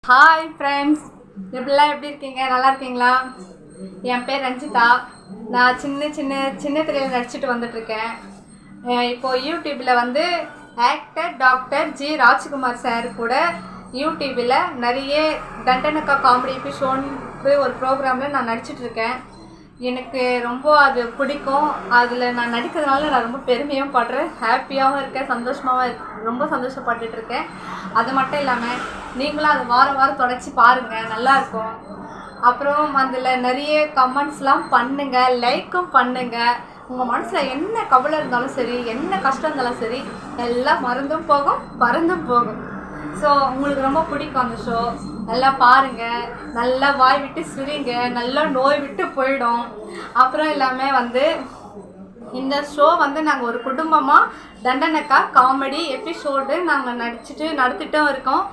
Hi friends, எப்படிலாம் எப்படி இருக்கீங்க? நல்லா இருக்கீங்களா? என் பேர் ரஞ்சிதா. நான் சின்ன திரையில் நடிச்சிட்டு வந்துட்டுருக்கேன். இப்போது யூடியூப்பில் வந்து actor doctor G Rajkumar sir கூட யூடியூப்பில் நிறைய தண்டனக்கா காமெடி எபிசோடு ஒரு ப்ரோக்ராமில் நான் நடிச்சிட்ருக்கேன். எனக்கு ரொம்ப அது பிடிக்கும். அதில் நான் நடிக்கிறதுனால நான் ரொம்ப பெருமையும் படுறேன், ஹாப்பியாகவும் இருக்கேன், ரொம்ப சந்தோஷப்பட்டுட்ருக்கேன். அது மட்டும் இல்லாமல் நீங்களும் அது வாரம் தொடச்சி பாருங்கள், நல்லாயிருக்கும். அப்புறம் அதில் நிறைய கமெண்ட்ஸ்லாம் பண்ணுங்கள், லைக்கும் பண்ணுங்கள். உங்கள் மனசில் என்ன கவலை இருந்தாலும் சரி, என்ன கஷ்டம் இருந்தாலும் சரி, எல்லாம் மறந்தும் போகும், பறந்தும் போகும். ஸோ உங்களுக்கு ரொம்ப பிடிக்கும் அந்த ஷோ. நல்லா பாருங்கள், நல்லா வாய் விட்டு சிரிங்க, நல்லா நோய் விட்டு போயிடும். அப்புறம் இல்லாமல் வந்து இந்த ஷோ வந்து நாங்கள் ஒரு குடும்பமாக தண்டனக்கா காமெடி எபிசோடு நாங்கள் நடத்திட்டும் இருக்கோம்.